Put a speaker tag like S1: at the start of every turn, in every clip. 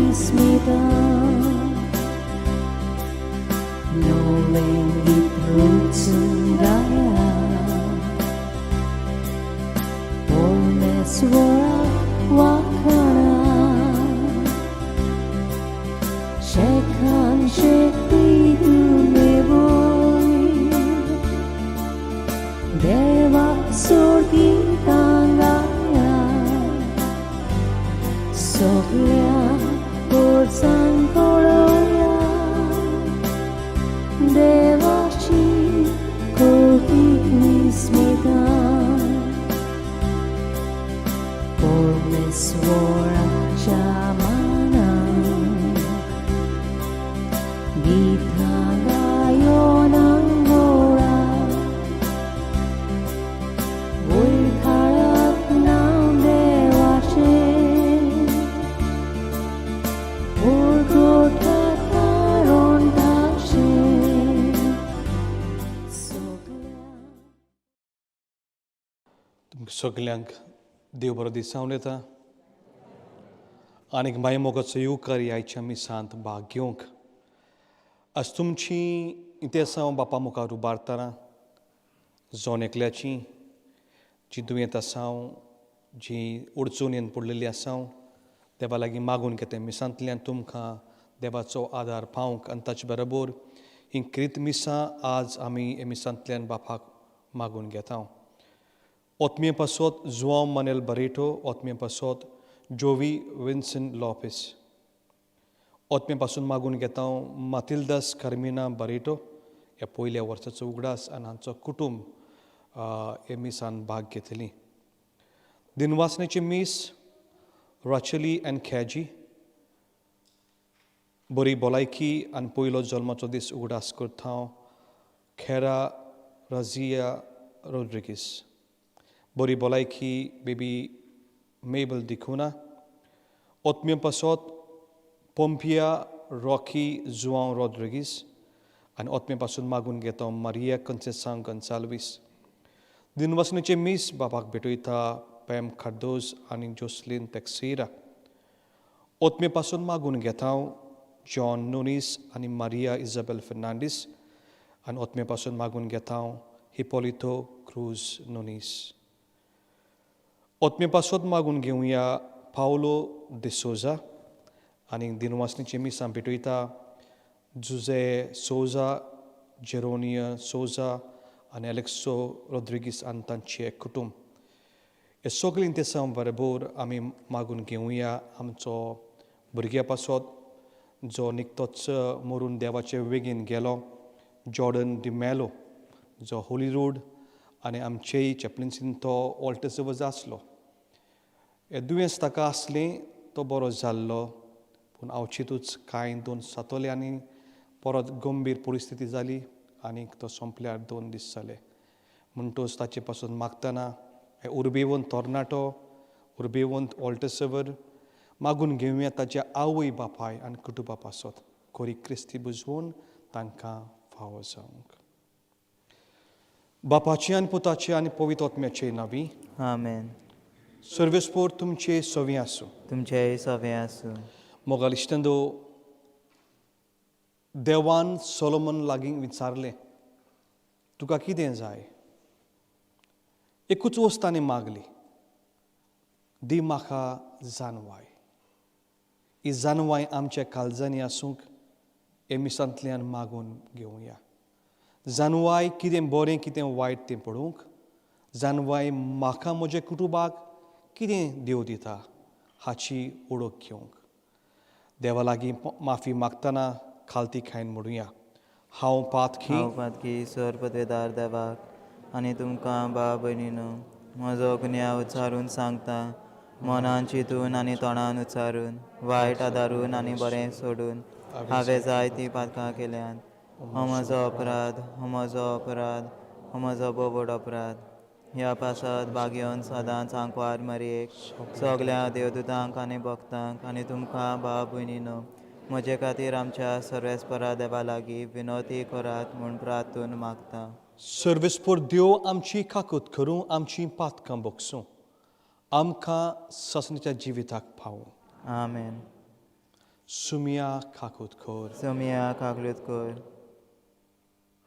S1: 있습니다. Knowing the truths Boldness wakana Shekan shekti dumevoi Deva sorti tangaya Soglia borsan koroya Devashi koti ismita Svora Shamana Gita Gayonangora Ulkarak Nam Devashe Urgota Karon Tashe
S2: Soglank देव बरो दिसावन येता आनीक मागीर मोगाचो येवकार ह्या आमी सांत भाग्योंक आज तुमची इथे आसा बापा मुखार उबारतना जोन एकल्याची जी दुयेंत आसा जी उडचून येवन पडलेली आसा देवा लागीं मागून घेता मिसांतल्यान तुमकां देवाचो आदार पावंक आनी ताचे बरोबर ही क्रित मिसां आज आमी हे मिसांतल्यान बापाक मागून घेता Otmie pasot João Manuel Barreto, otmie pasot Jovi Vincent Lopes. Otmie pasun magun घेतां Matildas Carmina Barreto, ह्या पयल्या वर्साचो उगडास आनी हांचो कुटुंब हे मिसान भाग घेतली. दिनवासनेची मीस राचेली एन खॅजी बरी भलायकी आनी पयलो जल्माचो दीस उगडास करता खेरा राजिया रोड्रिगीस. बरी भलायकी baby मेबल दिखुना otmie pasot Pompia Rocky João Rodrigues आनी otmie पासून मागून घेता Maria Conceição Gonçalves. दिनवासनेचे मीस बाबाक भेटयता Pam Cardoz आनी Jocelyn Teixeira. otmie पासून मागून घेता John Nunes आनी Maria Isabel Fernandes आनी otmie पासून मागून घेता Hipólito Cruz Nunes. otmie पासून मागून घेवया Paulo de Souza आनी दिनवासनेचे मिसां भेटयता José Souza, Jeronia Souza आनी Alexo Rodrigues आनी तांचे कुटुंब. हे सगळे इंतेसां बरोबर आमी मागून घेवया आमचो भुरग्या पासत जो निकतोच मरून देवाचे वेगीन गेलो जॉर्डन डिमेलो जो होलीरोड आनी आमचेय चॅपलिन्सीन तो ऑल्टसवज आसलो. हे दुयेंस ताका आसलें तो बरो जाल्लो पूण अवचितूच कांय दोन सातोले आनी परत गंभीर परिस्थिती जाली आनीक तो सोंपल्यार 2 दीस जाले. म्हणटूच ताचे पासून मागतना हे उर्बेवंत तोरणाटो उर्बेवंत ऑल्टसवर मागून घेवया ताच्या आवय बापाय आनी कुटुंबा पासत कोरी क्रिस्ती बुजवून तांकां फावो जावंक. बापाचे आनी पुताचे आनी पवित्र आत्म्याचे नांवी
S3: आमेन.
S2: सर्वेस्पोर तुमचे सोवी आसूं.
S3: तुमचेय सोवें आसूं.
S2: मोगाल इश्टंदो देवान सोलोमन लागीं विचारलें तुका कितें जाय. एकूच वस्त ताणें मागली दी म्हाका जानवाय. ही जानवाय आमच्या काळजांनी आसूंक हे मिसांतल्यान मागून घेवया. जानवाय कितें बरें कितें वायट तें पळोवंक. जानवाय म्हाका म्हज्या कुटुंबाक कितें देव दिता हाची ओळख घेवंक. देवा लागीं माफी मागतना खालती खायन म्हणुया. हांव
S3: पातकी सर पदवेदार देवाक आनी तुमकां भाव भयणीनो म्हजो गुन्यांव उच्चारून सांगता मनान चिंतून आनी तोंडान उच्चारून वायट आदारून आनी बरें सोडून हांवें जायतीं पातकां केल्यात. हो म्हजो अपराध हो म्हजो अपराध हो म्हजो बोबड अपराध. ह्या पासत भाग्योन सदांच आंकवार मरयेक सगल्या देवदूतांक आनी भक्तांक आनी तुमकां भाव भयणीनो म्हजे खातीर आमच्या सर्वेस्परा देवा लागीं विनोती करात म्हूण प्रार्थून मागता.
S2: सर्वेस्पर देव आमची काकूत करूं आमची पातकां बोगसूं आमकां ससणीच्या जिविताक पावूं.
S3: आमेन.
S2: Sumia kakutkor,
S3: Sumia kaklutkor,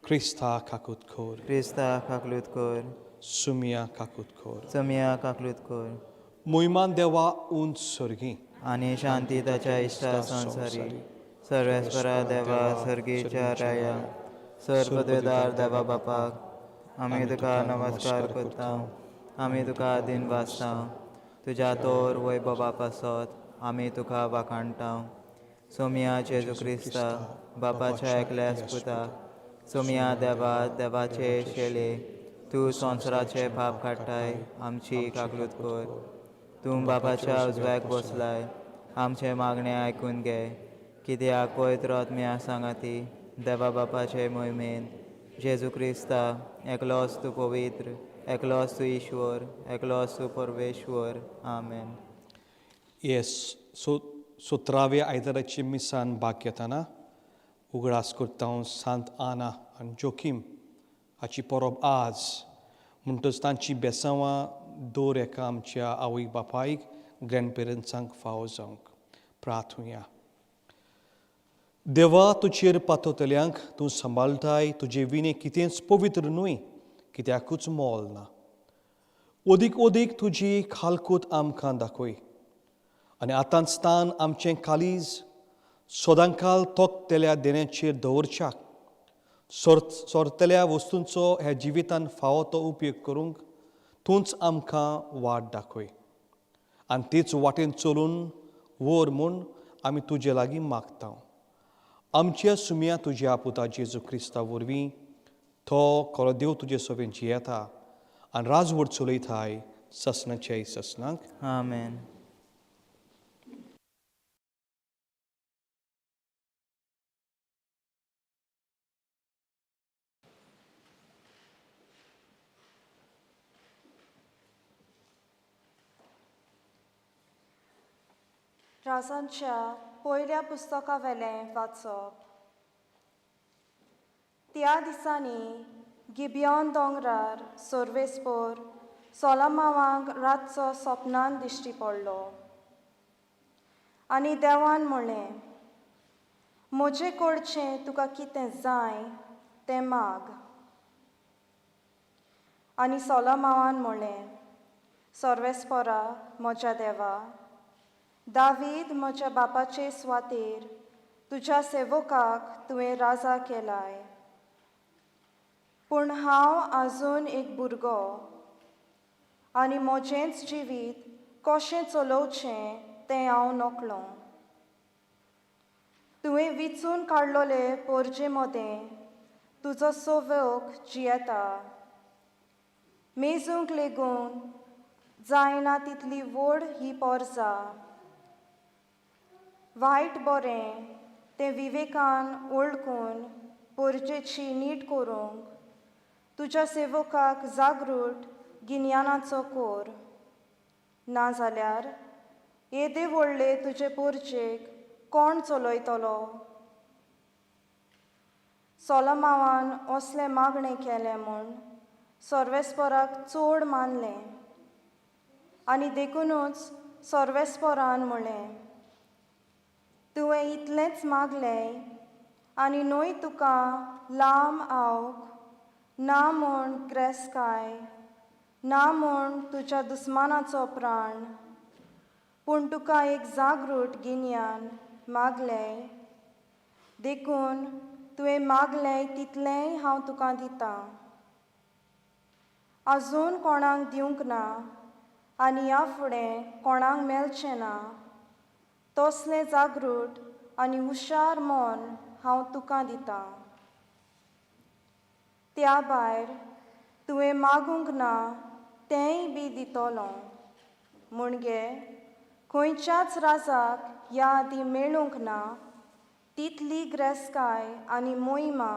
S2: Krista kakutkor,
S3: Krista kaklutkor,
S2: Sumia kakutkor.
S3: Sumia kaklutkor,
S2: Muiman dewa un surgi,
S3: आणि शांती ताच्या इष्टा संसारी सर्वेस्परा देवा सर्गीच्या राया सर्वपदवेदार देवा बापाक आमी तुका नमस्कार करता आमी तुका दिन वाजता तुज्या तोर वैभवा पासत आमी तुका वाखाणटा सोमिया जेजू क्रिस्ता बापाच्या एकल्यास पुताक सोमिया देवा देवाचे शेळे तूं संवसाराचे पाप काडटाय आमची काकलूत कर तूं बापाच्या उजव्याक बसलाय आमचे मागणे आयकून घे कित्याक पवित्र आत्म्या सांगाती देवा बापाचे मोहिमेन जेजू क्रिस्ता एकलोच तूं पवित्र एकलोच तूं ईश्वर एकलोच तूं परमेश्वर आमेन.
S2: Yes, सतराव्या आयताराची मिसान भाग घेताना उगडास करता सांत आना आनी जोखीम हाची परब आज म्हणटच तांची बेसांवां दर एका आमच्या आवय बापायक ग्रँडपेरंट्सांक फावो जावंक प्रार्थुया. देवा तुजेर पातोतल्यांक तूं सांबाळटाय तुजे विणे कितेंच पवित्र न्हय कित्याकूच मोल ना. ओदीक ओदीक तुजी खालकूत आमकां दाखय आनी आतांचतान आमचें कालीज सोदांकाल तोखतेल्या देण्याचेर दवरच्याक सोरतल्या वस्तूंचो ह्या जिवितान फावो तो उपयोग करूंक तूंच आमकां वाट दाखय आनी तीच वाटेन चलून व्हर म्हूण आमी तुजे लागीं मागता. आमच्या सुमया तुज्या पुता जेजू क्रिस्ता वरवीं तो खरो देव तुजे सोबेन जियेता आनी राजवट चलयताय ससनाचे ससनाक
S3: आमेन.
S4: राजांच्या पयल्या पुस्तका वेलें वाचप. त्या दिसांनी गिबियोन दोंगरार सोर्वेस्पोर सोलामावांक रातचो सपनान दिश्टी पडलो आनी देवान म्हणलें म्हजे कडचें तुका कितें जाय तें माग. आनी सोलामावान म्हणलें सोर्वेस्पोरा म्हज्या देवा दावीद म्हज्या बापाचे सुवातेर तुज्या सेवकाक तुवें राजा केलाय पूण हांव आजून एक भुरगो आनी म्हजेंच जिवीत कशें चलोवचें तें हांव नकळो. तुवें विचून काडलोले पोरजे मदें तुजो सेवक जियेता मेजूंक लेगून जायना तितली व्हड ही पोरजा. वायट बरें तें विवेकान ओळखून पोरजेची नीट करूंक तुज्या सेवकाक जागृत गिन्यानाचो कोर नाजाल्यार येदे व्हडले तुजे पोरजेक कोण चलयतलो. सोलामावान असले मागणें केलें म्हूण सोर्वेस्पोराक चोड मानलें आनी देखूनच सोर्वेस्पोरान म्हणलें तुवें इतलेंच मागलें आनी न्हय तुका लांब आवक ना म्हूण क्रेस्काय ना म्हूण तुज्या दुस्मानाचो प्राण पूण तुका एक जागृत गिन्यान मागलें देखून तुवें मागलें तितलेंय हांव तुका दितां. आजून कोणाक दिवंक ना आनी ह्या फुडें कोणाक मेळचें ना तसलें जागृत आनी हुशार मन हांव तुका दितां. त्या भायर तुवें मागूंक ना तेंय बी दितलो म्हणजे खंयच्याच राजाक ह्या आदी मेळूंक ना तितली ग्रेस्काय आनी मोहिमा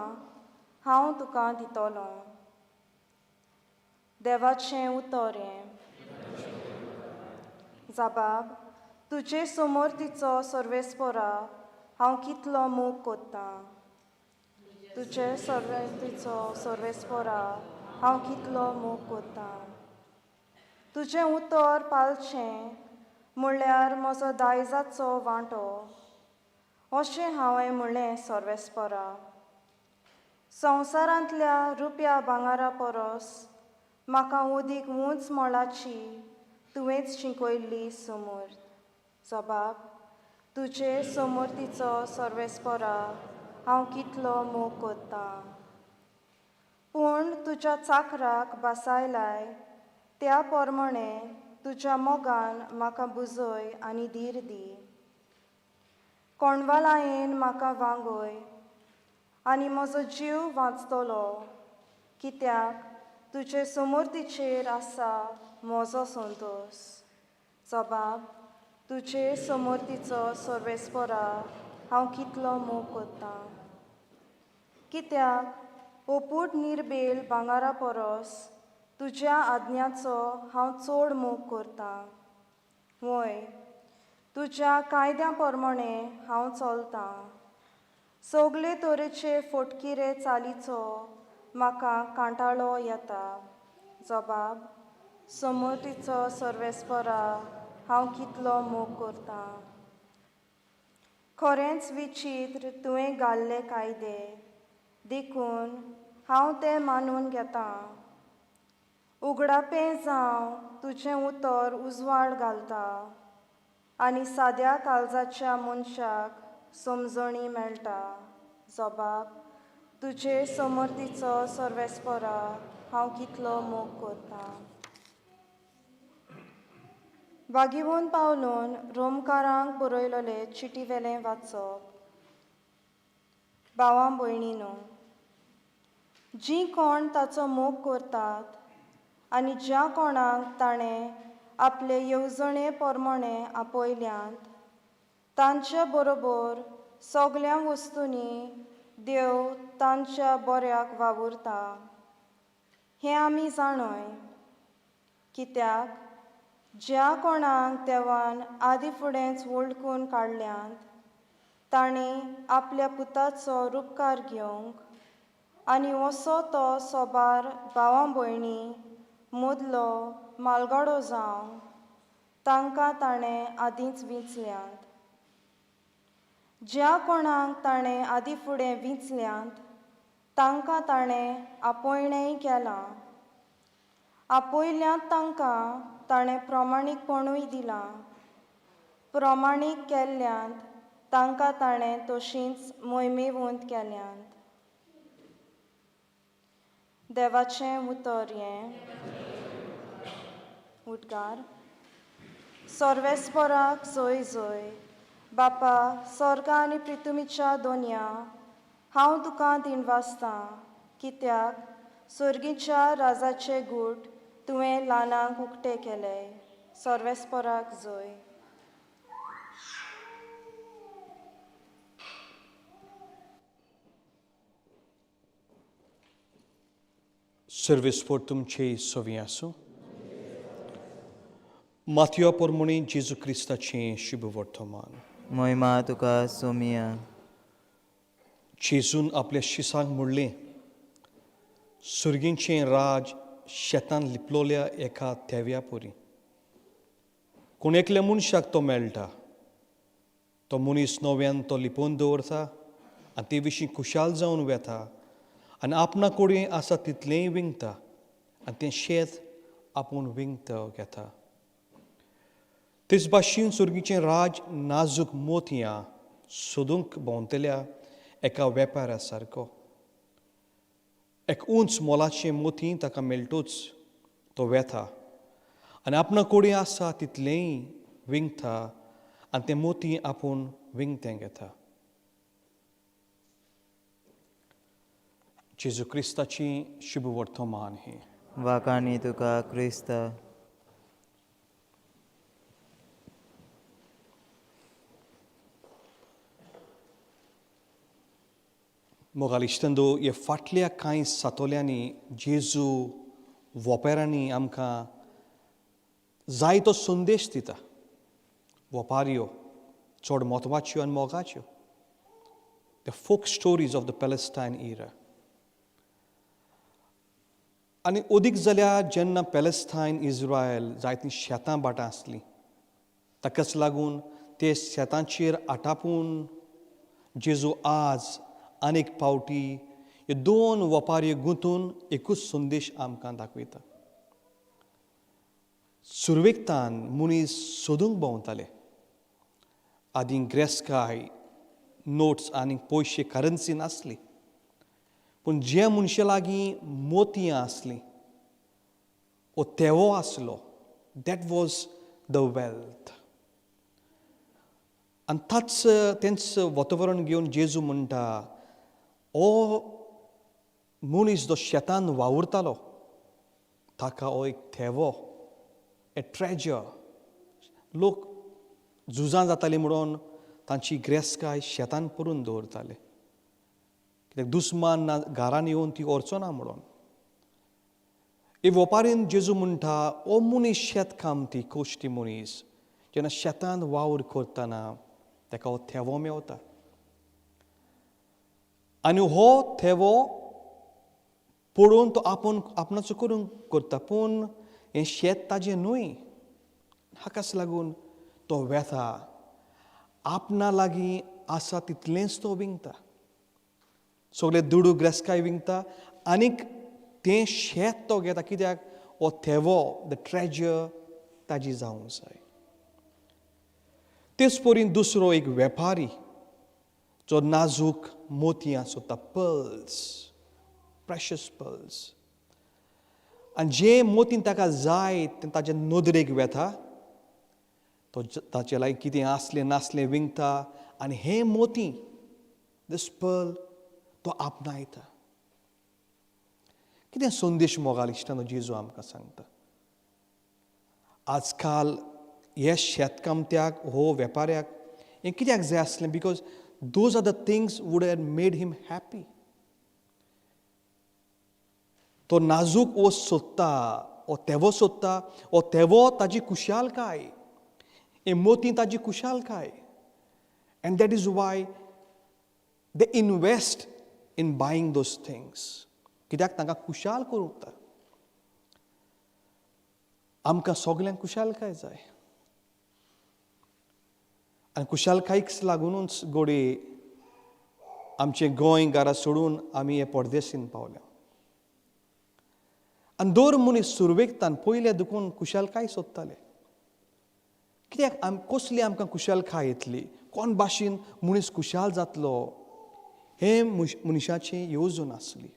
S4: हांव तुका दितलो. देवाचें उतर हें. जबाब तुजे समोर्तीचो सर्वेस्पोरा हांव कितलो मोग कोत्तां. तुजे सर्वेस्तीचो सर्वेस्पोरा हांव कितलो मोग कोत्तां. तुजें उतर पालचें म्हणल्यार म्हजो दायजाचो वांटो अशें हांवें म्हणलें सर्वेस्परा. संवसारांतल्या रुपया भांगारा परस म्हाका ओदीक उंच मोलाची तुवेंच शिंकयल्ली समर्थ. जबाब: तुजे समर्थीचो सर्वेस्परा हांव कितलो मोग करतां. पूण तुज्या चाकराक बासायलाय त्या प्रमाणें तुज्या मोगान म्हाका बुजय आनी धीर दी. कोणवालायेन म्हाका वांगय आनी म्हजो जीव वाचतलो, कित्याक तुजे समर्थीचेर आसा म्हजो संतोश. जबाब: तुजे समर्थीचो सर्वेस्परा हांव कितलो मोग करतां. कित्याक ओपूट निर्बेल भांगारा परस तुज्या आज्ञाचो हांव चड मोग करतां. वय, तुज्या कायद्या प्रमाणें हांव चलतां. सगळे तरेचे फटकिरे चालीचो म्हाका कांटाळो येता. जबाब: समर्थीचो सर्वेस्परा हांव कितलो मोग करतां. खरेंच विचित्र तुवें घाल्ले कायदे, देखून हांव ते मानून घेतां. उगडापें जावं तुजें उतर उजवाड घालता आनी साद्या काळजाच्या मनशाक समजणी मेळटा. जबाब: तुजे समर्थीचो सर्वेस्परा हांव कितलो मोग करतां. वागिवून पावलून रोमकारांक बरयलेले चिटीवेलें वाचप. भावां भयणीनो, जीं कोण ताचो मोग करतात आनी ज्या कोणाक ताणें आपले येवजणे प्रमाणें आपयल्यांत, तांचे बरोबर सगळ्या वस्तूंनी देव तांच्या बऱ्याक वावुरता. हें आमी जाणय, कित्याक ज्या कोणाक देवान आदी फुडेंच वळखून काडल्यांत, तांणी आपल्या पुताचो रुपकार घेवंक आनी असो तो सोबार भावां भयणी मदलो मालगाडो जावंक तांकां ताणें आदींच विंचल्यांत. ज्या कोणाक ताणें आदी फुडें विंचल्यांत, तांकां ताणें आपयणेय केलां. आपयल्यांत तांकां ताणें प्रमाणीकपणूय दिलां. प्रमाणीक केल्ल्यांत तांकां ताणें तशींच मोहिमेवंत केल्यांत. देवाचें उतर हें. उद्गार. सर्वेस्पराक जय जय. बापा, स्वर्ग आनी पृथ्वीच्या दोनया, हांव तुका दिनवासतां, कित्याक सर्गीच्या राजाचे गूट तुवें ल्हानांक उक्ते केले. सर्वेस्पराक जय.
S2: Servisfor तुमचे सोवी आसूं. माथ्या पोरमुणी जेजू क्रिस्ताचें शुभ वर्तमान.
S3: महिमा तुका सोमिया.
S2: जेजून आपल्या शिसांक म्हणलें, सुर्गींचें राज शेतान लिपलोल्या एका तेव्या परी. कोण एकल्या मनशाक तो मेळटा, तो मनीस नव्यान तो लिपोवन दवरता आनी ते विशीं खुशाल जावन वेता आनी आपणा कडेन आसा तितलेंय विंगता आनी तें शेत आपूण विंगत घेता. तेच भाशेन सुर्गीचें राज नाजूक मोतयां सोदूंक भोंवतल्या एका वेपाऱ्या सारको. एक उंच मोलाचें मोती ताका मेळटूच तो वेता आनी आपणा कडेन आसा तितलेंय विंगता आनी तें मोती आपूण विंगतें घेता. जेजू क्रिस्ताची शुभ वर्तमान ही.
S3: वाकाणी तुका क्रिस्त.
S2: मोगालिश्तंदो हे फाटल्या कांय सातोल्यांनी जेजू वोपेरांनी आमकां जायतो संदेश दिता. वोपाऱ्यो चड म्हत्वाच्यो आनी मोगाच्यो. The folk stories of the Palestine era. आनी अदीक जाल्यार जेन्ना पॅलेस्टायन इज्रायल जायतीं शेतां बाटां आसलीं, ताकाच लागून ते शेतांचेर आटापून जेजू आज अनेक पावटी ह्यो दोन वपाऱ्यो गुंतून एकूच संदेश आमकां दाखयता. सुरवेकतान मनीस सोदूंक भोंवताले. आदीं ग्रेस्काय, नोट्स आनी पयशे करन्सी नासली. पूण जे मनशा लागीं मोतयां आसलीं वो तेवो आसलो, दॅट वॉज द वेल्थ. आनी तेंच वातावरण घेवन जेजू म्हणटा, हो मनीस जो शेतान वावुरतालो ताका हो एक थेवो, ए ट्रेजर. लोक झुजां जातालीं म्हणून तांची ग्रेस्काय शेतान परून दवरताले, कित्याक दुस्मान घरान येवन ती व्हरचो ना म्हणून. हे वेपारीन जेजू म्हणटा, हो मनीस शेतकामती कोश्टी मनीस जेन्ना शेतान वावर करतना ताका हो थेवो मेवता. आनी हो थेवो पळोवन तो आपणाचो करूंक करता. पूण हें शेत ताजें न्हय. हाकाच लागून तो वेता. आपणा लागीं आसा तितलेंच तो विंगता. सगळें दुडू ग्रेस्काय विंगता आनीक तें शेत तो घेता. कित्याक हो थेवो, द ट्रेजर ताजी जावंक जाय. तेच परीन दुसरो एक वेपारी जो नाजूक मोतयां सोदता, पर्ल्स, प्रेशियस पर्ल्स. आनी जे मोतीन ताका जाय तें ताजे नदरेक वेता. तो ताचे लागीं कितें आसलें नासलें विंगता आनी हें मोती, दिस पर्ल, तो आपणायता. कितें संदेश मोगाल इश्टानो जेजू आमकां सांगता. आजकाल हे शेतकामत्याक, हो वेपाऱ्याक हें कित्याक जाय आसलें? Because those are the things would have made him happy. तो नाजूक वस्त सोदता, हो तेवो सोदता. हो तेवो ताजी कुशालकाय, हे मोती ताजी कुशालकाय. And that is why they invest in buying those things. कित्याक तांकां कुशाल करूंक जाता. आमकां सगल्यांक कुशालकाय जाय. आनी कुशालकायेक लागूनच गोडे आमचें गोंय घरा सोडून आमी हे परदेशीन पावल्या. आनी दर मनीस सुरवेकतान पयले देखून कुशालकाय सोदताले. कित्याक कसली आमकां कुशालकाय येतली? कोण भाशेन मनीस कुशाल जातलो? हे मनशाची येवजण आसली.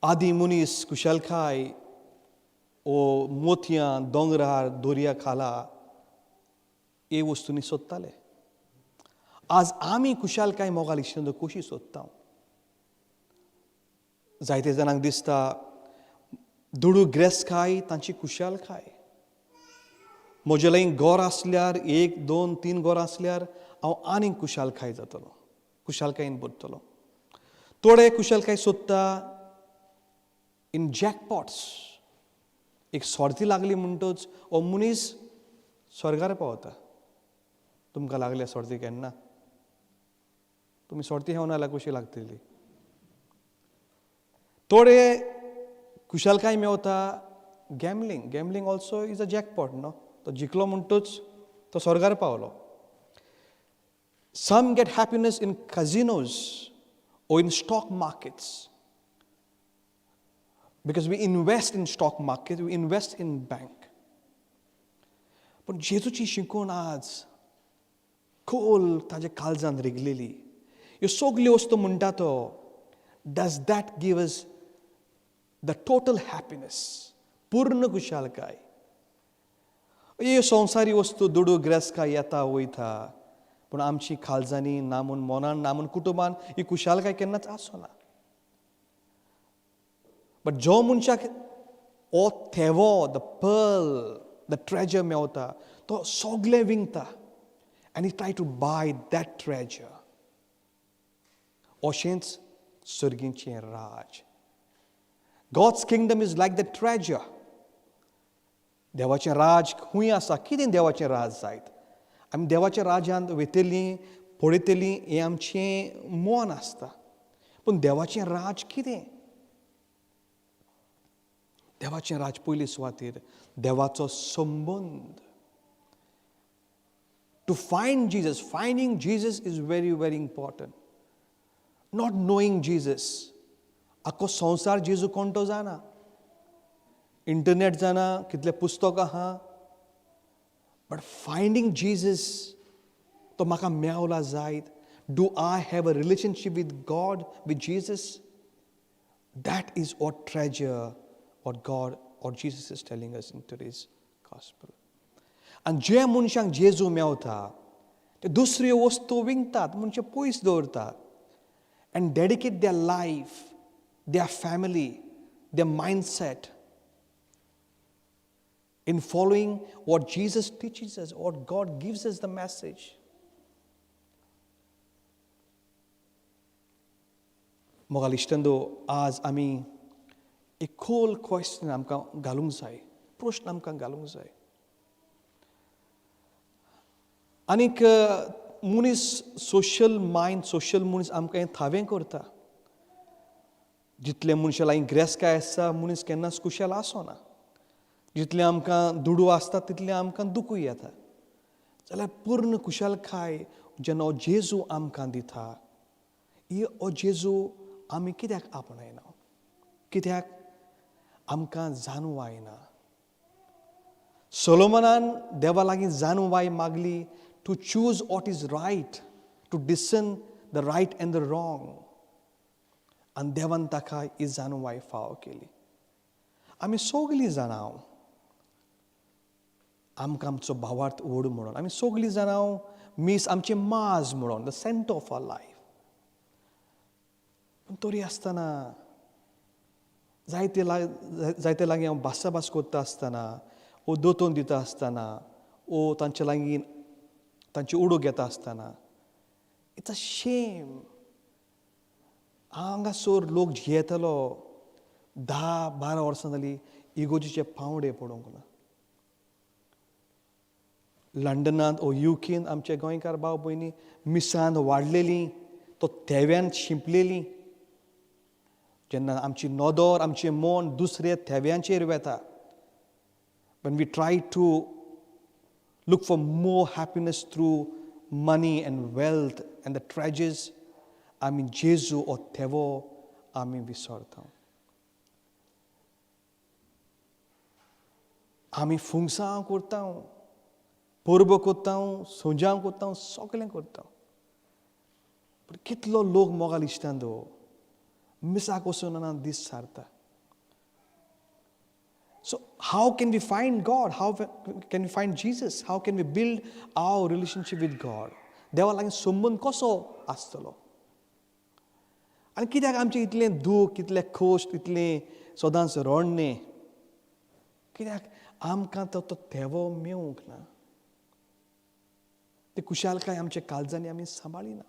S2: आदी मनीस कुशालकाय वो मोतयां, दोंगरार, दर्या खाला हे वस्तूंनी सोदताले. आज आमी कुशालकाय मोगाल इश्टानो कशी सोदता? जायते जाणांक दिसता दुडू ग्रेस्काय तांची कुशालकाय. म्हजे लागीं घर आसल्यार, 1, 2, 3 घरां आसल्यार हांव आनीक कुशालकाय जातलो, कुशालकायेन भरतलो. थोडे कुशालकाय सोदता इन जॅकपॉट्स. एक सर्ती लागली म्हणटच हो मनीस स्वर्गार पावता. तुमकां लागल्या सर्ती केन्ना? तुमी सर्ती घेवन आयल्यार कशी लागतली? थोडे कुशालकाय मेवता gambling. Gambling also is a jackpot न्हू. तो जिखलो म्हणटच तो स्वर्गार पावलो. Some get happiness in casinos or in stock markets. Because we invest in stock market, we invest in bank. पण जेजूची शिकवण आज खोल ताज्या काळजान रिगलेली. ह्यो सगल्यो वस्तू म्हणटा तो, does that give us the total happiness, पूर्ण कुशालकाय? ह्यो संवसारी वस्तू दुडू ग्रेस्काय येता वयता, पूण आमची काळजांनी ना म्हूण मनान ना म्हूण कुटुंबान ही कुशालकाय केन्नाच आसना. बट जो मनशाक हो थेवो, द पर्ल, द ट्रेजर मेवता, तो सगळें विंगता आनी try to buy that treasure. अशेंच सर्गीचें राज. God's kingdom is like the treasure. देवाचें राज खंय आसा? कितें देवाचें राज जायत? आमी देवाच्या राज्यांत वयतलीं, पळयतलीं, हें आमचें मन आसता. पूण देवाचें राज कितें? देवाचें राज पयले सुवातेर देवाचो संबंद. To find Jesus, finding Jesus is very, very important. Not knowing Jesus. आखो संवसार जेजू कोण तो जाना. इंटरनेट जाना, कितले पुस्तकां आहा. But finding Jesus, तो म्हाका मेवला जायत. Do I have a relationship with God, with Jesus? That is what treasure, what God or Jesus is telling us in today's gospel. And जे मनशांक जेजू मेवता, ते दुसऱ्यो वस्तू विंगतात, मनशे पयस दवरतात. And dedicate their life, their family, their mindset in following what Jesus teaches us, what God gives us the message. मोगाल इश्टंदो आज आमी एक खोल क्वेश्चन आमकां घालूंक जाय, प्रश्न आमकां घालूंक जाय. आनीक मनीस सोशल मायंड, सोशल मनीस आमकां हें थावें करता. जितले मनशा लागीं गिरेस्तकाय आसता, मनीस केन्नाच कुशल आसना. जितले आमकां दुडू आसता तितलें आमकां दुखूय येता. जाल्यार पूर्ण कुशलकाय जेन्ना हो जेजू आमकां दिता, हो जेजू आमी कित्याक आपणायना, कित्याक आमकां जाणवायना. सोलोमनान देवा लागीं जाणवाय मागली to choose what is right, to discern the right and the wrong. And देवान ताका ही जाणवाय फाव केली. आमी सगळीं जाणाव आमकां आमचो भावार्थ व्हड म्हणून. आमी सगळीं जाणाव मीस आमचे माज म्हणून, the centre of our life. पूण तरी आसतना जायते लागीं हांव भासाभास करता आसतना, वो दोतोन दिता आसतना, वो तांचे लागीं तांची उडो घेता आसतना, इट्स अ शेम. हांगासर लोक जियेतलो 10-12 वर्सां जालीं इगोजीचे पावडे पडूंक ना. लंडनांत ओ युकेन आमचे गोंयकार भाव भयणी मिसांत वाडलेलीं, तो थेव्यान शिंपलेलीं. जेन्ना आमची नदर, आमचें मन दुसऱ्या थेव्यांचेर वेता. When we try to look for more happiness through money and wealth and the treasures, आमी जेजू हो थेवो आमी विसरता. आमी फुंगसां करता, परबो करता, सोजां करता, सगळें करता. पूण कितलो लोक मोगाल इश्टांदो मिसाक वचून दीस सारता. So how can we find God? How can we find Jesus? How can we build our relationship with God? देवा लागीं संबंद कसो आसतलो? आनी कित्याक आमचें इतलें दूख, इतलें खोश, इतलें सदांच रडणें? कित्याक आमकां तो थेवो मेळूंक ना? ती कुशालकाय आमच्या काळजांनी आमी सांबाळिना.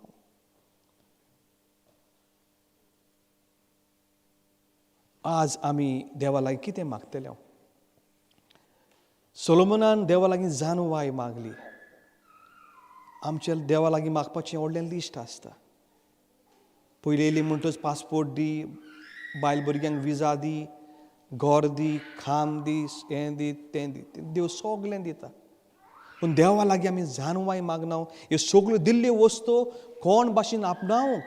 S2: आज आमी देवा लागीं कितें मागतले? सोलोमनान देवा लागीं जाणवाय मागली. आमच्या देवा लागीं मागपाचें व्हडलें लिस्ट आसता. पयली येयली म्हणटच पासपोर्ट दी, बायल भुरग्यांक विजा दी, घर दी, खाम दी, हें दी, तें दी. देव सगळें दिता. पूण देवा लागीं आमी जाणवाय मागना. ह्यो सगळ्यो दिल्ल्यो वस्तू कोण भाशेन आपणावंक?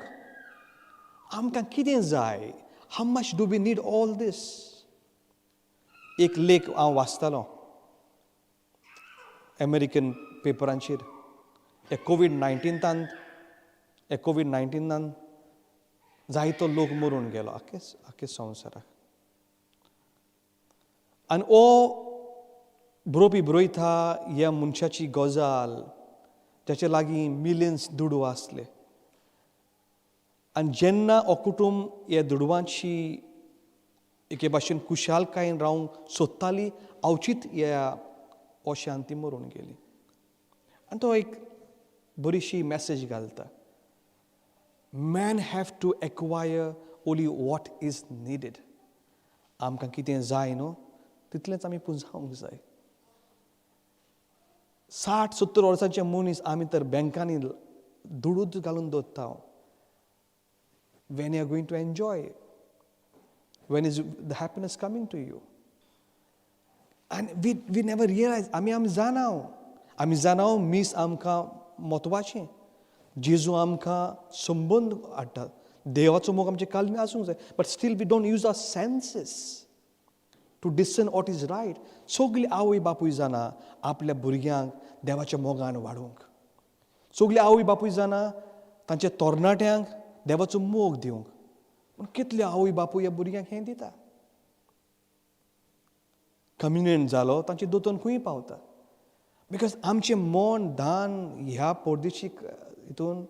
S2: आमकां कितें जाय? How much do we need all this? एक लेख हांव वाचतालो अमेरिकन पेपरांचेर. हे कोविड-19 जायतो लोक मरून गेलो आख्खे संवसाराक. आनी हो बरयता ह्या मनशाची गजाल जाचे लागीं मिलियन्स दुडू आसले. आनी जेन्ना हो कुटूंब ह्या दुडवांची एके भाशेन कुशालकायेन रावंक सोदताली, अवचीत ह्या ओश्यान ती मरून गेली. आनी तो एक बरीशी मॅसेज घालता. Man have to acquire only what is needed. आमकां कितें जाय न्हू तितलेंच आमी पुंजावंक जाय. 60-70 वर्सांचे मनीस आमी तर बँकांनी दुडूच घालून दवरता. When you are going to enjoy? When is the happiness coming to you? And we never realize. आमी जाणाव आमी जाणाव मीस आमकां म्हत्वाचें. जेजू आमकां संबंद हाडटा. देवाचो मोग आमचे काळमी आसूंक जाय. But still we don't use our senses to discern what is right. सगळीं आवय बापूय जाणा आपल्या भुरग्यांक देवाच्या मोगान वाडोवंक. सगळीं आवय बापूय जाणा तांच्या तरणाट्यांक देवाचो मोग दिवंक. पूण कितले आवय बापूय ह्या भुरग्यांक हें दिता. कम्युनियन जालो तांचे दोतोन खंय पावता. बिकॉज आमचें मन दान ह्या परदेशी हितून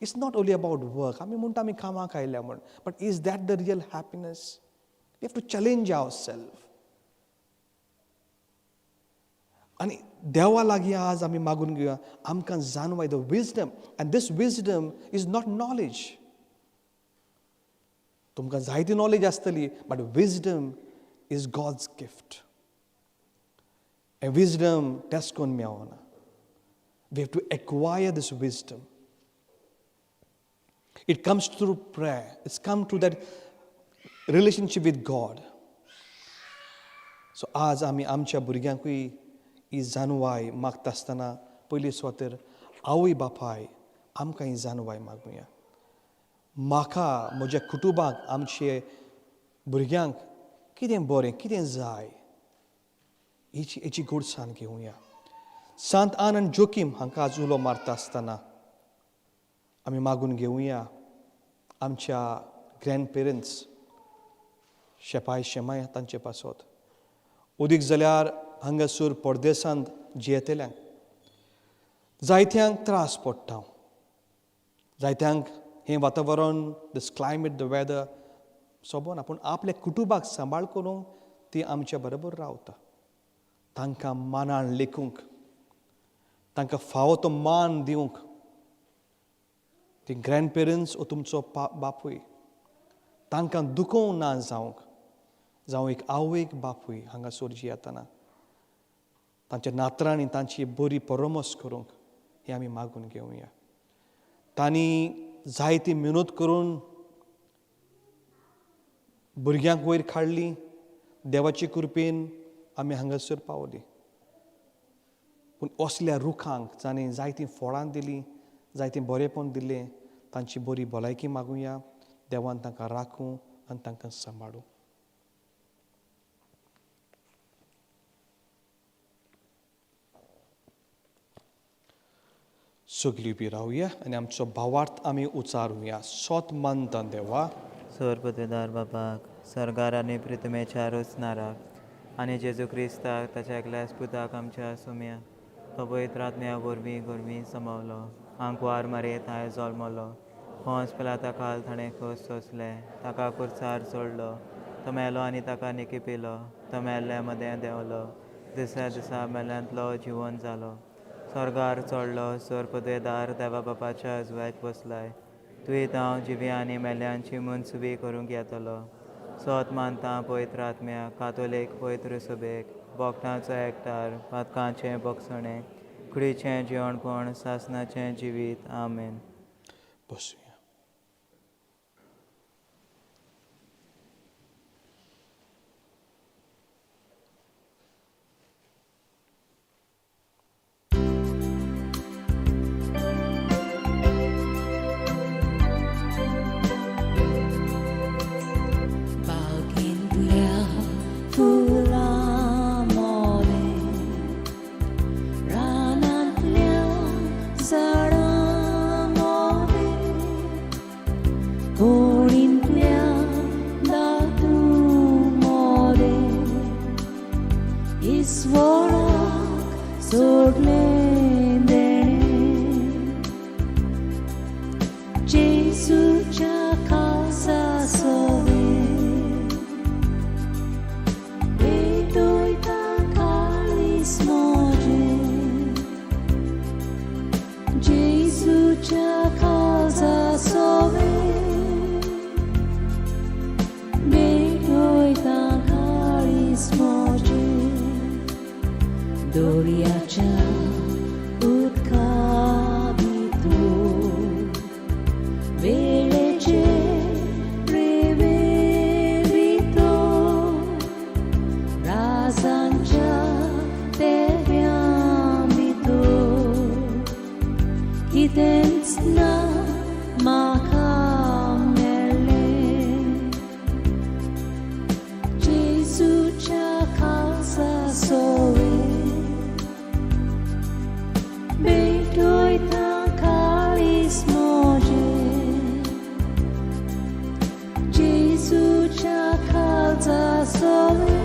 S2: it's not only about work. आमी म्हणटा आमी कामाक आयल्या म्हण. But is that the real happiness? We have to challenge our self. आनी देवा लागीं आज आमी मागून घेवया आमकां जाणवाय the wisdom. And this wisdom is not knowledge. तुमकां जायती नॉलेज आसतली but wisdom is God's gift. Wisdom test करून मेळना. We have to acquire this wisdom. It comes through prayer. It's come through that relationship with God. So आज आमी आमच्या भुरग्यांकूय ही जाणवाय मागता आसतना पयलीं सुवातेर आवय बापाय आमकां ही जाणवाय मागुया. म्हाका म्हज्या कुटुंबाक आमचे भुरग्यांक कितें बरें कितें जाय हेची गोडसाण घेवया. सांत आनंद जोकीम हांकां आज उलो मारता आसतना आमी मागून घेवया आमच्या ग्रँड पेरंट्स शेपाय शेमाय तांचे पासत. उदीक जाल्यार हांगासर परदेसांत जियेतल्यांक जायत्यांक त्रास पडटा. जायत्यांक हें वातावरण दीस क्लायमेट द वेदर सोबना. पूण आपल्या कुटुंबाक सांबाळ करूंक ती आमच्या बरोबर रावता. तांकां मानान लेखूंक तांकां फावो तो मान दिवंक ती ग्रँड पेरंट्स वो तुमचो बापूय तांकां दुखोवंक ना जावं एक आवयक बापूय हांगासर जियेतना तांच्या नातरांनी तांची बरी परमस करूंक हें आमी मागून घेवया. तांणी जायती मेहनत करून भुरग्यांक वयर काडली. देवाचे कृपेन आमी हांगासर पावली. पूण असल्या रुखांक जाणें जायतीं फळां दिलीं जायतें बरेंपण दिलें तांची बरी भलायकी मागुया. देवान तांकां राखूं आनी तांकां सांबाळूं. सगळीं उबी रावया आनी आमचो भावार्थ आमी उचारुया. सोत मानता देवा
S3: सर्वपदवेदार बापाक सर्गार आनी पृथ्वीच्या रचणाराक आनी जेजू क्रिस्ताक ताच्या एकल्या पुताक आमच्या सुम्या तो पवित्र आत्म्या वरवीं समावलो. आंकवार मारयेंत आयज जल्मलो. होंस पिलाता काल ताणें खोस सोंसलें. ताका कुर्सार सोडलो. तो मेलो आनी ताका निकी पिलो. तो मेल्ल्या मदें देंवलो. दुसऱ्या दिसा मेल्यांतलो जिवन जालो. स्वर्गार चडलो. सर्वपदवेदार देवा बापाच्या उजव्याक बसलाय. तुवें हांव जिवी आनी मेल्यांची मनसुबी करूंक येतलो. सोत मानता पवित्र आत्म्या कातोलीक पवित्र सभेक भोगतांचो एकठार पातकांचें भोगसणें कुडीचें जेवणपण सासणाचें जिवीत. आमेन.
S2: बसूया.
S1: Sancha te vi ambito Tens na makamele Jesuच्या खालचा सोवे Beitoi ta kalis moje Jesuच्या खालचा सोवे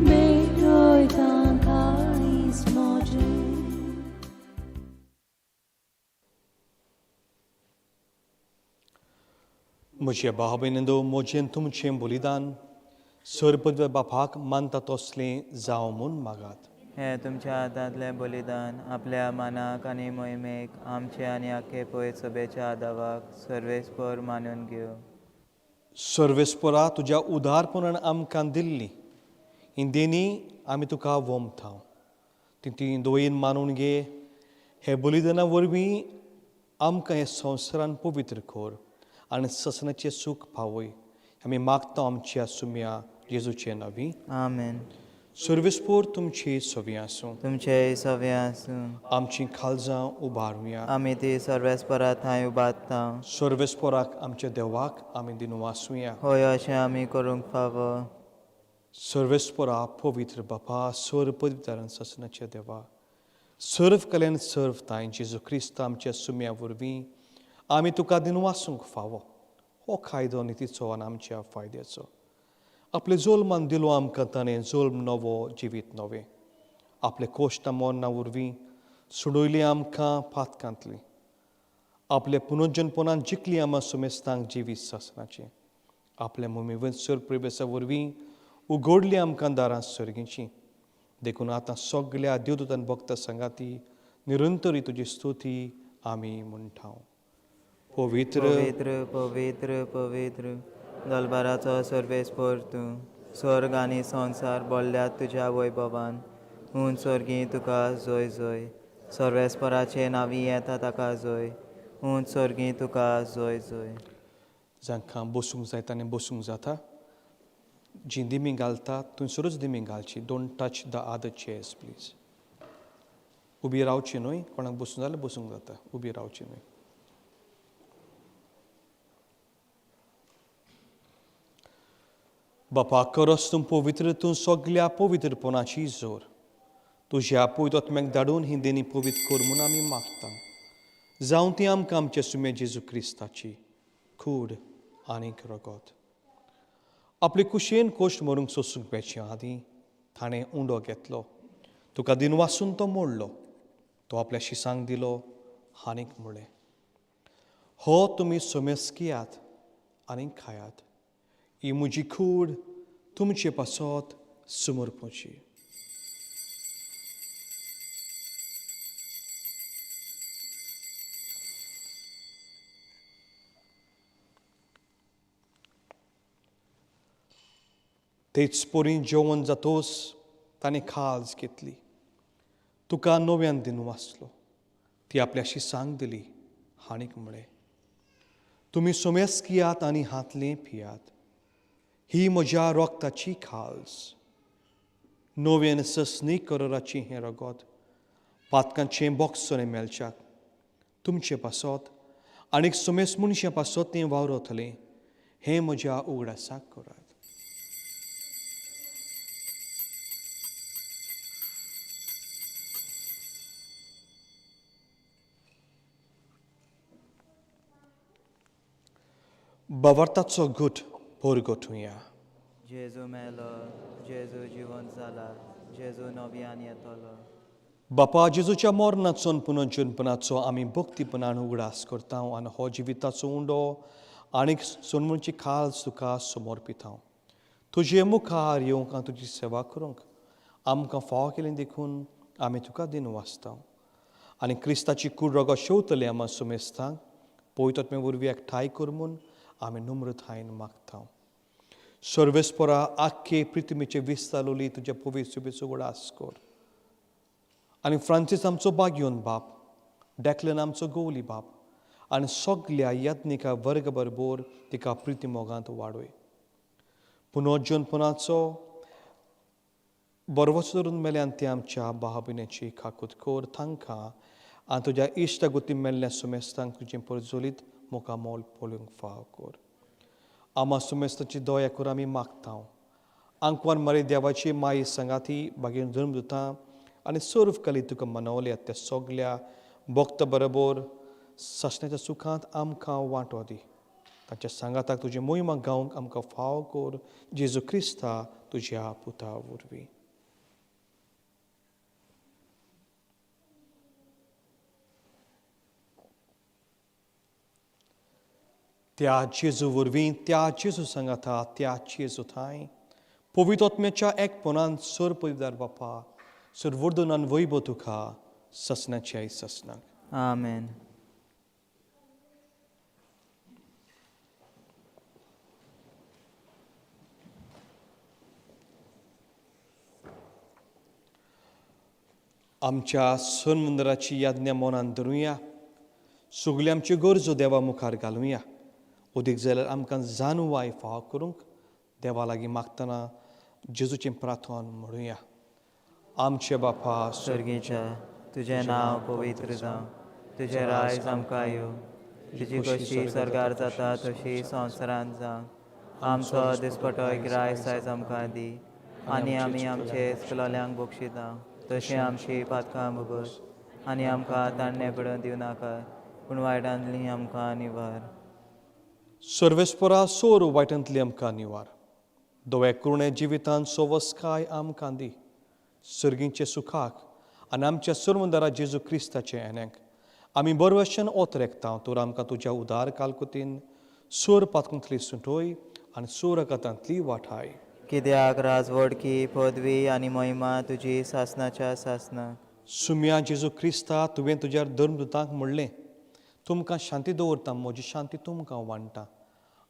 S1: Beitoi ta kalis moje
S2: म्हज्या भाव भयणींनो म्हजें तुमचें बलिदान सरपद बापाक मानता तसलें जावं म्हूण मागात.
S3: हे तुमच्या हातांतलें बलिदान आपल्या मनाक आनी मोहिमेक आमचे आनी आख्खे पळय सभेच्या आदावाक सर्वेस्पर मानून घेव.
S2: सर्वेस्परा तुज्या उदारपणान आमकां दिल्ली ही देणी आमी तुका वोमथाव. ती दोयेन मानून घे. हे बलिदाना वरवीं आमकां हे संवसारान पवित्र कर आनी ससनाचें सूख पावय. आमी मागता आमच्या सुम्या जेजूचे नवी.
S3: आमेन.
S2: सर्वेस्पर तुमची सवी आसूं.
S3: तुमचे सवे आसूं.
S2: आमची काळजां उबारुया.
S3: आमी ती सर्वेस्परा थंय उबारता.
S2: सर्वेस्पराक आमच्या देवाक आमी दिनू आसूया.
S3: होय अशें आमी करूंक फावो.
S2: सर्वेस्परा पवित्र बापा सर्व पवित्रान ससनाचे देवा सर्व कल्याण सर्व ताय जेजू क्रिस्त आमच्या सुम्या वरवीं आमी तुका दिनू आसूंक फावो. हो कायदो नितीचो आनी आमच्या फायद्याचो. आपले जोल्मान दिलो आमकां ताणें जोल्म नवो जिवीत नवें. आपले कोश्टां मोन्ना वरवीं सोडयली आमकां पातकांतली. आपल्या पुनर्जन्मपणान जिखली आमा सुमेस्तांक जिवीत ससनाचें. आपल्या मोमीवंत सर प्रवेशा वरवीं उगडली आमकां दारां सर्गीचीं. देखून आतां सगळ्या देवदूतान भक्त संगाती निरंतरी तुजी स्तुती आमी म्हणटाव. पवित्र
S3: पवित्र पवित्र पवित्र दलबाराचो सर्वेस्पर तूं. स्वर्ग आनी संवसार बोल्ल्यात तुज्या वैभवान. उंच सर्गी तुका जय जय. सर्वेस्पराचे नांवी येता ताका जय. उंच सर्गी तुका जय जय.
S2: जांकां बसूंक जाय ताणें बसूंक जाता. जी दिमी घालता थंयसरूच दिमी घालची. Don't touch the other chairs please. उबी रावची न्हय. कोणाक बसूंक जाल्यार बसूंक जाता. उबी रावची न्हय. बापा करस तूं पवित्र तूं सगळ्या पवित्रपणाची जोर. तुज्या पवित्रात्म्याक धाडून ही देणी पवित्र कर म्हूण आमी मागता. जावं ती आमकां आमच्या सुमे जेजू क्रिस्ताची कूड आनीक रगत. आपले कुशेन कोश्ट मरूंक सोंसूंक पेचे आदीं ताणें उंडो घेतलो. तुका दिन वासून तो मोडलो. तो आपल्या शिसांक दिलो आनीक म्हणलें हो तुमी सोमेस्कियात आनीक खायात. ही म्हजी कूड तुमचे पासत समर्पची. तेच पोरी जेवण जातोच ताणें खाज घेतली. तुका नव्यान दिन वाचलो. ती आपल्या शिसांक दिली आनीक म्हणलें तुमी सोमेस्कियात आनी हातलें पियात. ही म्हज्या रोगताची खाज. नव्यान ससनी करोराची हें रगत पातकांचें बॉक्सोने मेलच्याक तुमचे पासत आनीक सोमेस मनशा पासत तें वावरतलें. हें म्हज्या उगडासाक करात. बावार्ताचो घुट पोरगोठुया.
S3: जेजू मेलो. जेजू जिवंत जाला. जेजू नव्यान येतलो.
S2: बापा जेजूच्या मरणाचो पुनर्जन्मपणाचो आमी भक्तीपणान उगडास करता आनी हो जिविताचो उंडो आनीक सोनमूची खाल तुका समर्पिता. तुजे मुखार येवंक आनी तुजी सेवा करूंक आमकां फाव केलें देखून आमी तुका दिन वाचता. आनी क्रिस्ताची कूड रगत शेवतले आमा सुमेस्तांक पवित्रात्म्या वरवीं एकठांय कर म्हूण आमी नम्रतायेन मागता. सर्वेस्परा आख्खे पृथ्वीचे विस्तारलोली तुज्या पवित्र सुबेचो उगडास कर. आनी फ्रांसीस आमचो बागयोन बाप, डॅक्लन आमचो गवली बाप आनी सगळ्या यत्निका वर्ग बरोबर तिका प्रिती मोगांत वाडय. पुनर्जन्मपणाचो बरोवच धरून मेल्यान ते आमच्या भावभिनेची खाकूत कोर तांकां आनी तुज्या इश्ट गुती मेल्ल्या सुमेस्तांक तुजें परजोलीत मोकामोल पोलूंक फाव कोर. आमा सुमेस्ताची दया करून आमी मागतांव. आंकवान मरे देवाची माई संगाती बागेन धर्म दितां आनी सर्व कली तुका मनवल्या त्या सगल्या भक्त बरोबर ससण्याच्या सुखांत आमकां वांटो दी. तांच्या सांगाताक तुजी मोहिमा गावंक आमकां फाव कोर. जेजू क्रिस्ता तुज्या पुता वरवीं. त्या जेजू वरवीं त्या जेजू सांगाता त्या जेजू थंय पवित्र आत्म्याच्या एकपणान सर पवित्र बापा सर वर्दनान वैभव तुका ससनाच्या ससनाक.
S3: आमेन.
S2: आमच्या सण मंदिराची याज्ञा मनान धरुया. सगळी आमच्यो गरजो देवा मुखार घालुया. उदीक जाल्यार आमकां जाणवाय फाव करूंक देवा लागीं मागतना जेजूचें प्रार्थना म्हणुया. आमचे बापा
S3: स्वर्गीच्या तुझें नांव पवित्र जावं. तुजें रायज आमकां येवं. तुजी कशी सरकार जाता तशी संवसारांत जावं. आमचो दिसपटो गिरायक आयज आमकां दी आनी आमी आमचे इश्टलोल्यांक बक्षिता तशी आमची पातकां भोगोस आनी आमकां ताणणे पडोवन दिवं नाका पूण वायटांतली आमकां निवार.
S2: सर्वेस्परा सोर वायटांतली आमकां निवार. दोळे करुणे जिवितांत सोवस्काय आमकां दी. सर्गींचे सुखाक आनी आमच्या सर्वंदरा जेजू क्रिस्ताचे येण्याक आमी बरवशेन ओत रेखता. तर आमकां तुज्या उदार कालकुतीन सोर पातकांतली सुटोय आनी सोर कातांतली वाठाय.
S3: कित्याक राजवडकी पदवी आनी मोहिमा तुजी सासनाच्या सासनाक.
S2: सुम्या जेजू क्रिस्ता तुवें तुज्या धर्मदुतांक म्हणलें तुमकां शांती दवरता म्हजी शांती तुमकां वांटा.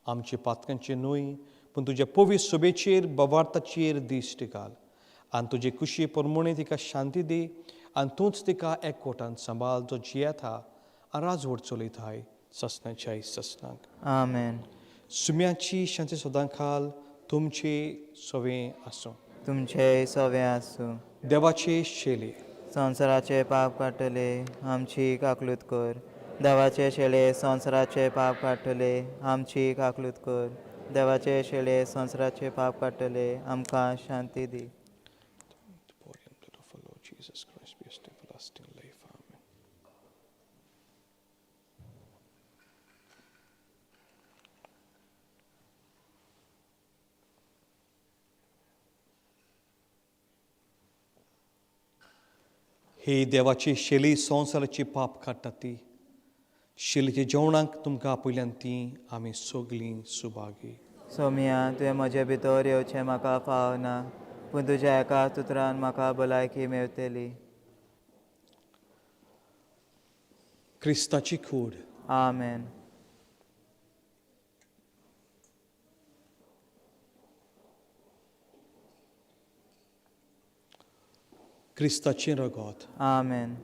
S2: आमची पातकांची न्हय पूण तुज्या पवित्र सोबेचेर बवार्थाचेर दिश्ट घाल आनी तुजे कुशी परमणे तिका शांती दी आनी तूंच तिका एकवटान सांबाळ जो जियेता आनी राजवट चलयताय ससनाच्या ससनाक.
S3: आमेन.
S2: सुम्याची शांती सदां खाल तुमचे सवें आसूं.
S3: तुमचे सवें आसूं.
S2: देवाचे शेले
S3: संवसाराचे पाप काडटले आमची काकलूत कर. देवाचे शेळे संवसाराचे पाप काडटले आमची काकलूत कर. देवाचे शेळे संवसाराचे पाप काडटले आमकां शांती दी.
S2: ही देवाची शेली संवसाराची पाप काडटा ती. शेलीच्या जेवणाक तुमकां आपयल्यान ती आमी सगळीं सुभागी.
S3: सोम्या तुवें म्हजे भितर येवचें म्हाका फावना पूण तुज्या एका उतरान म्हाका भलायकी मेळटली.
S2: क्रिस्ताची कूड.
S3: आमेन.
S2: क्रिस्ताचें रगत.
S3: आमेन.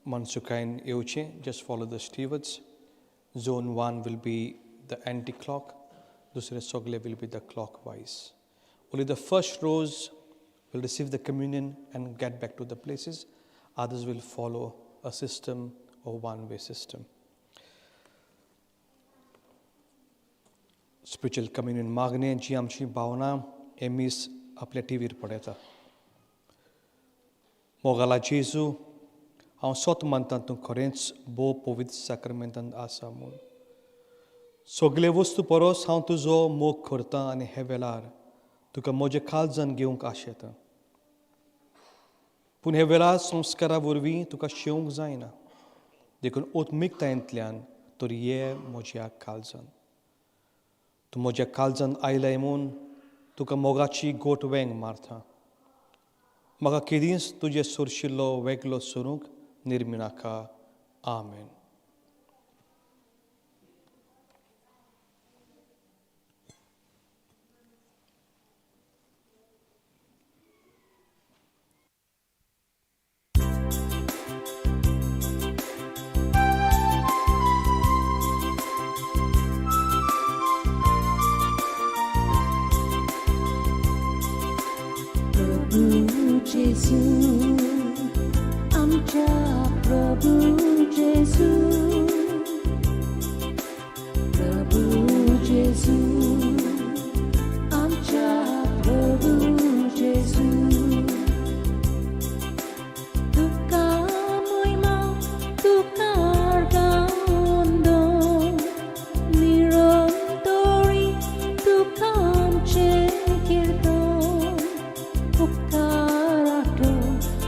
S2: Mansukain Euche, just follow the stewards. Zone 1 will be the anti-clock. Dusre Sogle will be the clockwise. Only the first rows will receive the communion and get back to the places. Others will follow a system or one-way system. Spiritual communion मागणे जी आमची भावना एमीस आपल्या टीव्हीर पळयता. Mogala Jesu, haun sot mantan tung korens bo povit sakramentan asamun. Sogle वस्तु परोस हांव तुजो मोग करता आनी हे वेळार तुका म्हजे काळजान घेवंक आशेता. पूण हे वेळार संस्कारा वरवीं तुका शेवंक जायना. देखून ओत्मिकतायेंतल्यान तर ये म्हज्या काळजान. तूं म्हज्या काळजान आयलाय म्हूण तुका मोगाची गोट वेंग मारता. म्हाका केदींच तुजे सोरशिल्लो वेगळो सोरूंक निर्मिनाका. आमेन.
S1: Jesu, आमच्या प्रभू जेसू, प्रभू जेसू, आमच्या प्रभू जेसू. तुका महिमा, तुका अर्गांदो, निरंतरी तुका आमचे कीर्तन. उपकारातो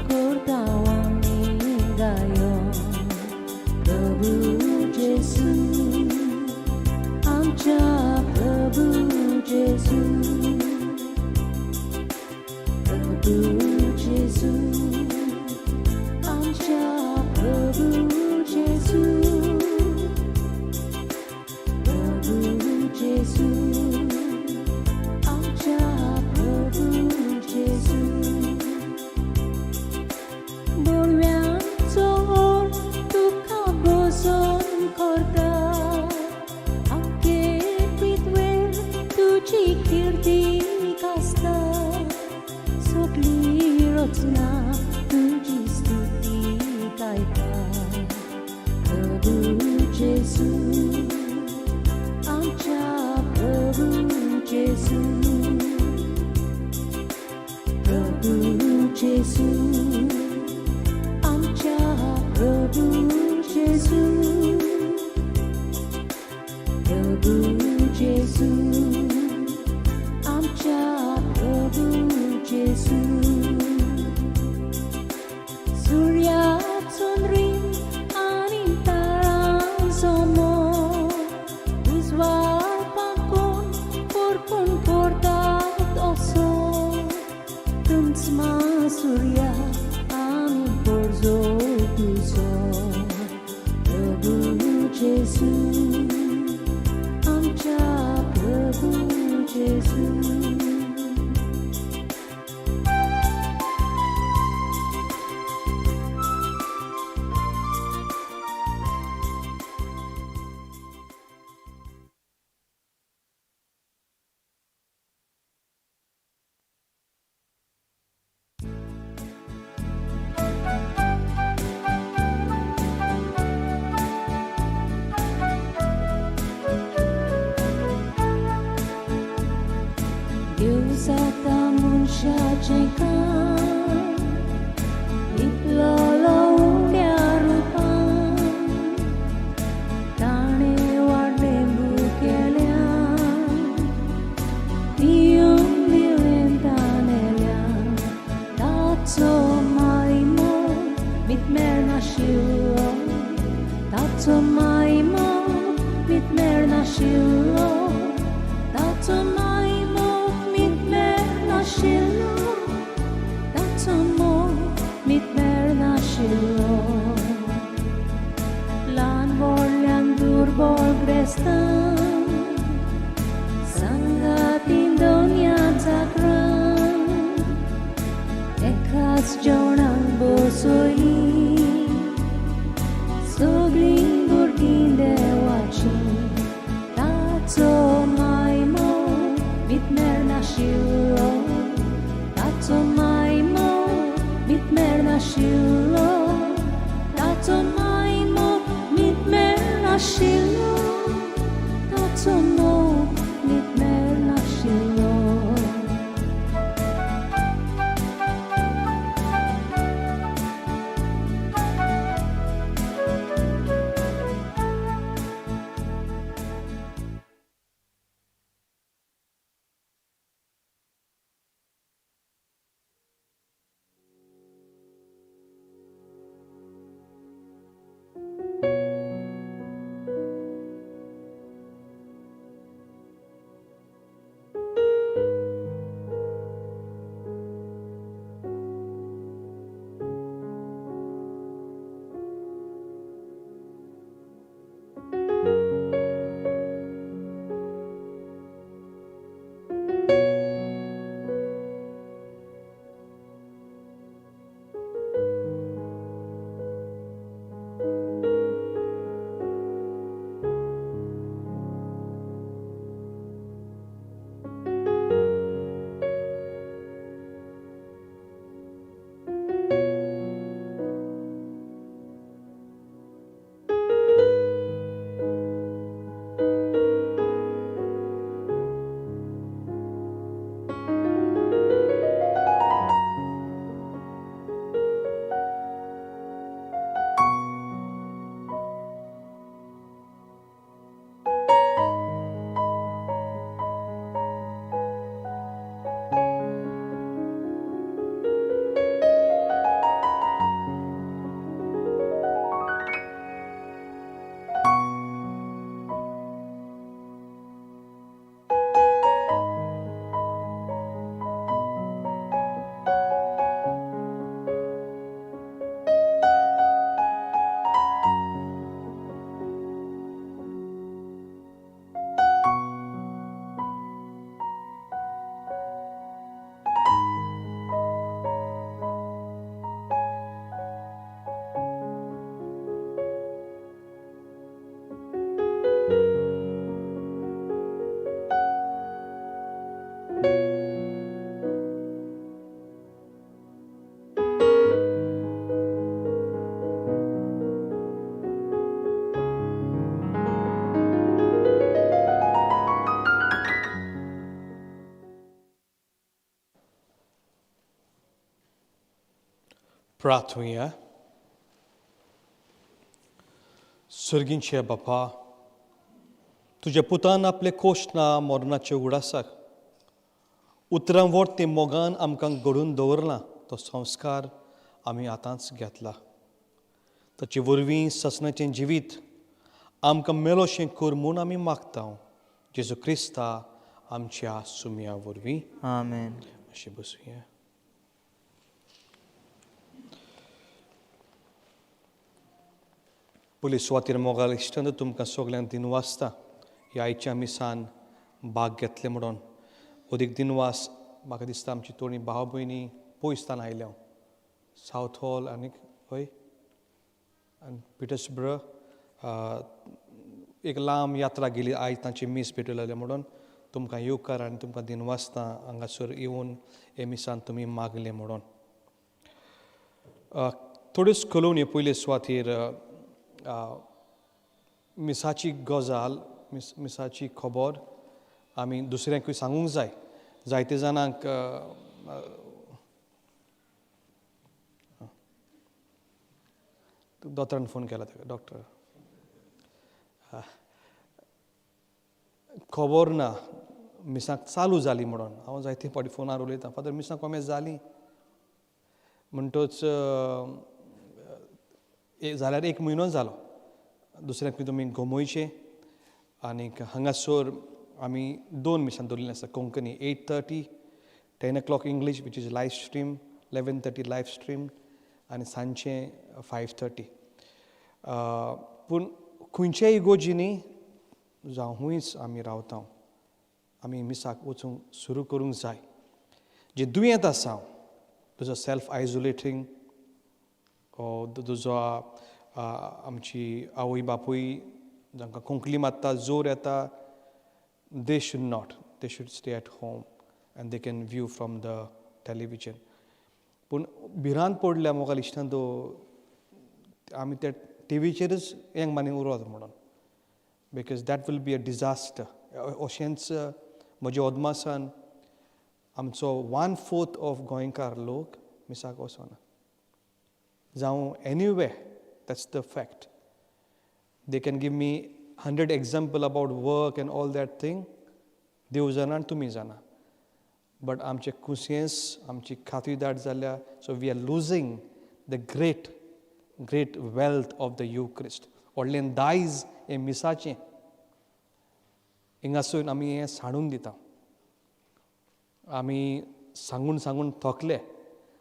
S1: करतावांनी गायो. प्रभू जेसू, आमच्या प्रभू जेसू, प्रभू जेसू, आमच्या प्रभू जेसू, प्रभू जेसू, आमच्या प्रभू जेसू. बोरव्यांचो ओर तुका बसून करता. आख्खे पृथ्वेर तुजी किर्ती आसता. सगळी रचना तुजी स्तुती गायता. प्रभू जेसू, आमच्या प्रभू जेसू, प्रभू जेसू, आमच्या प्रभू जेसू, प्रभू जेसू, आमच्या प्रभू जेसू. सूर्याचो रीण आनी तारांचो मोग उजवाड कोण परतून करतात असो. तुमचमा सूर्या आमी परजो तुजो. प्रभू जेसू, आमच्या प्रभू जेसू. Diusata मनशाचें काम लिपलोलो उण्या रुपान. ताणें वाडलें भुकेल्यान, दिवंक दिलें ताणेल्यान. ताचो मायमो मितमेर नाशिल्लो. ताचो मायमो मितमेर नाशिल्लो. ताचो मायमो मितमेर नाशिल्लो. ताचो मोग मितमेर नाशिल्लो. ल्हान व्हडल्यान दुर्बळ ग्रेस्तान, सांगातीन दोनया जागरान. एकाच जेवणाक बसयलीं सगळीं भुरगीं देवाचीं. ताचो मायमो मितमेर नाशिल्लो. ताचो मायमो मितमेर नाशिल्लो. ताचो मायमो मितमेर नाशिल्लो. ताचो मोग मितमेर नाशिल्लो.
S2: प्रार्थूया. सर्गींचे बापा, तुझ्या पुतान आपले कोश्ट मरणाच्या उगडासाक उतरां वोट ते मोगान आमकां घडून दवरला तो संस्कार आमी आतांच घेतला. ताचे वरवीं ससनाचें जिवीत आमकां मेलोशें कर म्हूण आमी मागता. जेजू क्रिस्ता आमच्या सुमया वरवीं.
S3: आमेन.
S2: अशें बसूया. पयली सुवातेर मोगाल इश्टांत तुमकां सगल्यांक दिनवासता ह्या आयच्या मिसान भाग घेतले म्हणून. अदीक दिनवास म्हाका दिसता आमची तोणी भाव भयणी पयसतान आयल्या सावथ हॉल आनी हय आनी पिटर्सबर्ग एक लांब यात्रा गेली आयज तांची मीस भेटले म्हणून तुमकां येवकार आनी तुमकां दिनवासता हांगासर येवन हे मिसान तुमी मागले म्हणून. थोड्योच कलोनी पयले सुवातेर मिसाची गजाल मिसाची खबर आमी दुसऱ्यांकूय सांगूंक जाय. जायते जाणांक दोतोरान फोन केला ताका डॉक्टर खबर ना मिसाक चालू जाली म्हणून. हांव जायते फावटी फोनार उलयतां फादर मिसां कोमे जाली म्हणटच जाल्यार 1 म्हयनो जालो. दुसऱ्यांक तुमी गमोयचे आनीक हांगासर आमी 2 मिसां दवरिल्लीं आसा Konkani 8:30 10 o'clock English which is live stream 11:30 live stream आनी सांजचें 5:30. पूण खंयच्याय इगोर्जींनी जावं हुंयच आमी रावता आमी मिसाक वचूंक सुरू करूंक जाय. जे दुयेंत आसा तुजो सेल्फ आयसोलेटींग तुजो आमची आवय बापूय जांकां खोंकली मारता जोर येता they should not. They should stay at home and they can view from the television. पूण भिरांत पडल्या मोगाल इश्टांत आमी ते टीव्हीचेरच हें मानी उरत म्हणून because that will be a disaster. अशेंच म्हज्या अदमासान आमचो 1/4 ऑफ गोंयकार लोक मिसाक वचना जावं anyway. That's the fact. They can give me 100 example about work and all that thing. देव जाणा आनी तुमी जाणा. बट आमचे कुसियेंस आमची खात्रीदार जाल्या. So we are losing the great wealth of the Eucharist. व्हडलें दायज हें मिसाचें हिंगासून आमी हें सांडून दिता. आमी सांगून थकले.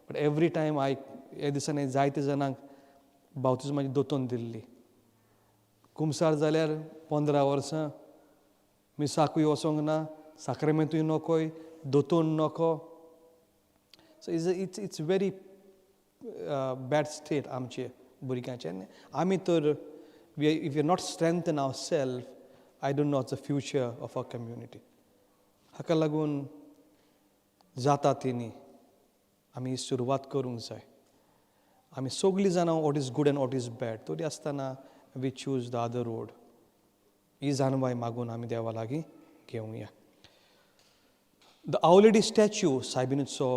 S2: बट एवरी टायम हे दिसांनी जायते जाणांक बावतिजमाची दोतोन दिल्ली. कुमसार जाल्यार 15 वर्सां मिसाकूय वचोंक ना साक्रामेंतूय नकोय दोतोन नको. So it's very bad state आमचे भुरग्यांचें. आमी तर if you not strengthen our self I don't know the future of our community. हाका लागून जाता तेणी आमी सुरवात करूंक जाय. आमी सगळीं जाणां what is good end what is bad तरी आसतना we choose the other road. ही जाणवाय मागून आमी देवा लागीं घेवया. द आवलेडी स्टॅच्यू सायबिणीचो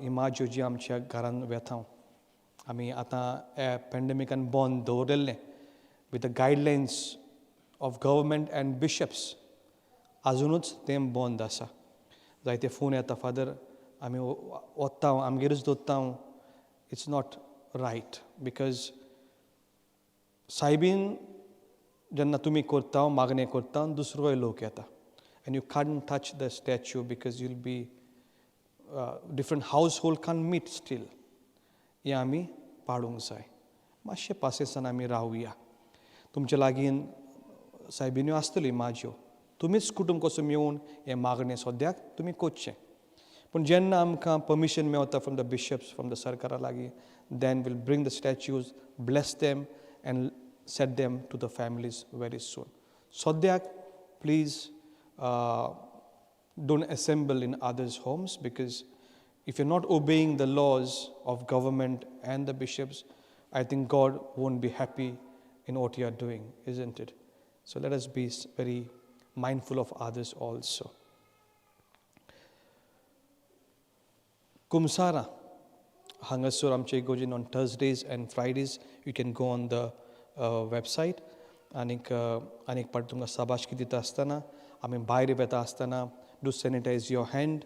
S2: इमाज्यो जी आमच्या घरान वेता आमी आतां पॅन्डेमिकान बंद दवरलेलें with the guidelines of government and bishops. आजुनूच तें बंद आसा. जायते फोन येता फादर आमी वता आमगेरूच दवरता. It's not right because soybean जेन्ना तुमी करता मागणें करता दुसरोय लोक येता end you can't touch the statue because you'll be different house hold कान मीट स्टील. हें आमी पाडूंक जाय. मातशें पासेसान आमी रावया. तुमचे लागीं सायबिन्यो आसतल्यो म्हाज्यो तुमीच कुटूंब कसो मेळून हें मागणें सद्याक तुमी कोचचें. पूण जेन्ना आमकां परमिशन मेवता from the bishops from the सरकारा लागीं then will bring the statues bless them and set them to the families very soon. Sodyak, please don't assemble in others' homes because if you're not obeying the laws of government and the bishops, I think God won't be happy in what you are doing, isn't it? So let us be very mindful of others also. Kumsara हांगासर आमचे इगोर्जीन on Thursdays and Fridays you can go on the website आनीक पाट तुमकां शाबाशकी दिता आसतना आमी भायर येता आसतना डू सॅनिटायज युअर हँड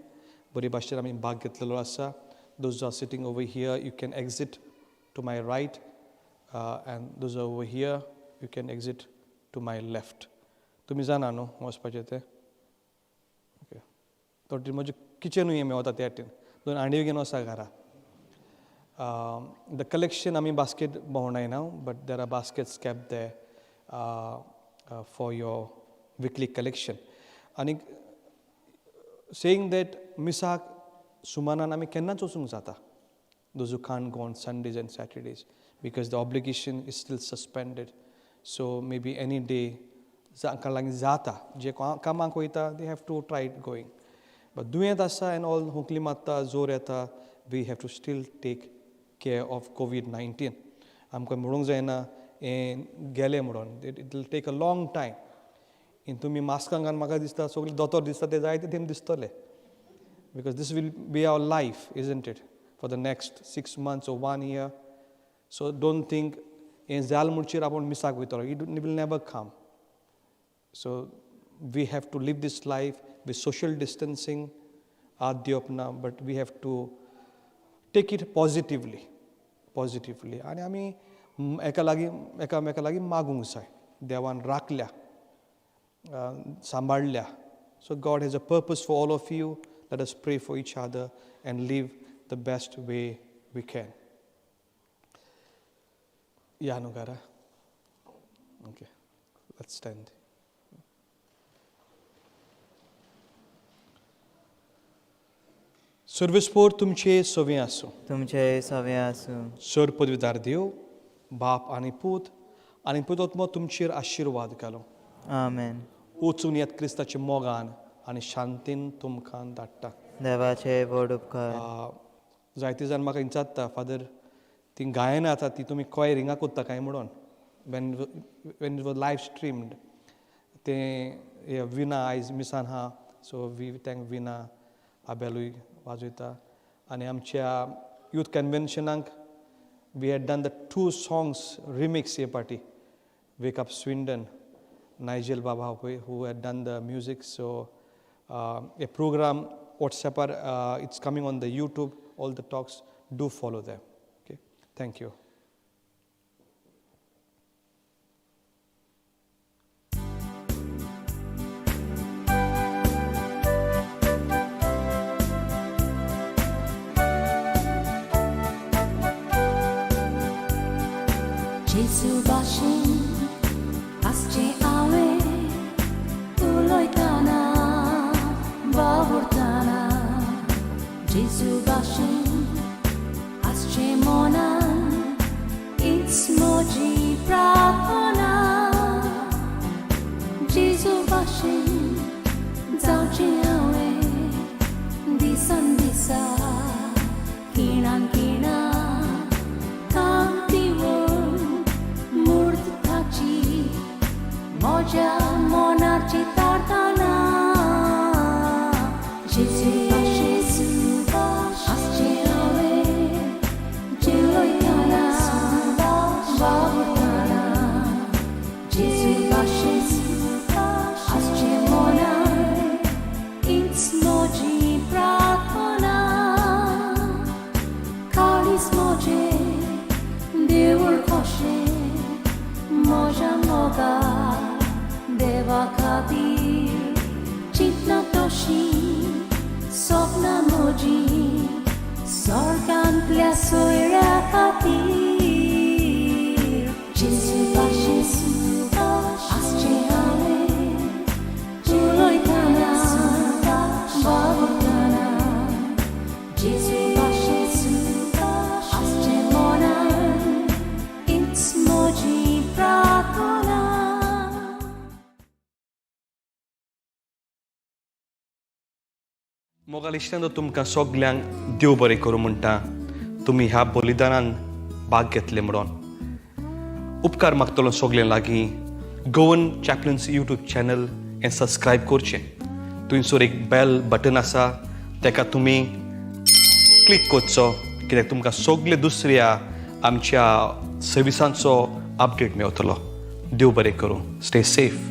S2: बरे भाशेन आमी भाग घेतलेलो आसा those are sitting over here you can exit to my right and those are over here you can exit to my left तुमी जाणा न्हू वचपाचें तें ओके तो म्हजें किचनूय हें मेवता त्या वाटेन दोन आंड्यो घेवन वचा घरा the collection I mean basket boundai now but there are baskets kept there for your weekly collection and saying that misak sumanan ami kenna chosung jata those who can't go on Sundays and Saturdays because the obligation is still suspended so maybe any day lang jata je kamank hoita they have to try going but duet asa and all hukli matta zor yeta we have to still take care of COVID-19. आमकां म्हणूंक जायना हें गेलें म्हणून it will take a long time in तुमी मास्कां घालून म्हाका दिसता सगळे दोतोर दिसता ते जायते थंय दिसतले because this will be our life isn't it for the next 6 months or 1 year so don't think हें जाल म्हणचेर आपूण मिसाक वयतलो it will never come so we have to live this life with social distancing हात दिवप ना but we have to take it positively आनी आमी एकामेका लागीं मागूंक जाय देवान राखल्या सांबाळल्या so God has a purpose for all of you let us pray for each other and live the best way we can या न्हू घरा ओके लेट्स स्टँड सर्वेस्पोर तुमचे सवे आसूं
S3: तुमचे सवे आसूं
S2: सर पदवीदार देव बाप आनी पूत आनी पुतोत्म तुमचेर आशिर्वाद घालो
S3: आमेन
S2: वचून येत क्रिस्ताचे मोगान आनी शांतीन तुमकां धाडटा
S3: देवाचे व्हड उपकार
S2: जायते जाण म्हाका विचारता फादर ती गायनां जाता ती तुमी कॉयरिंगां कोत्ता काय म्हणून वेन इट वॉज लायव स्ट्रिम्ड ते विना आयज मिसान आहा सो वी थँक विना आबेलूय वाजयता आनी आमच्या यूथ कन्वेन्शनाक we had done the 2 songs remix हे party wake up Swindon Nigel बाबा पळय who had done the music so a program वॉट्सॅपार it's coming on the YouTube all the talks do follow them okay thank you
S1: Jesu bashin asche awe uloitana bahurtana Jesu bashin asche monan it's moji prarthana Jesu bashin jauche awe disan disa kinan kina Moja monarci tartana Jesu asce awe jiloitana bahutana Jesu asce monar it's moji prarthana kalis moje devur koshe moja moga Deva Khatir Chitna Toshi Sopna Moji Sorgan Plesoira Khatir Jesu Bashis Asche Ave Juloitana Bahutana Jesu Bashis Asche Monan It's Moji Pratona
S2: मोगालिश्तान तुमकां सगल्यांक देव बरें करूं म्हणटा तुमी ह्या बलिदानान भाग घेतले म्हणून उपकार मागतलो सगळ्यां लागीं गोवन चॅपलन्स यूट्यूब चॅनल हें सबस्क्रायब करचें थंयसर एक बेल बटन आसा ताका तुमी क्लिक करचो कित्याक तुमकां सगळे दुसऱ्या आमच्या सर्विसांचो अपडेट मेळटलो. देव बरें करूं. Stay safe.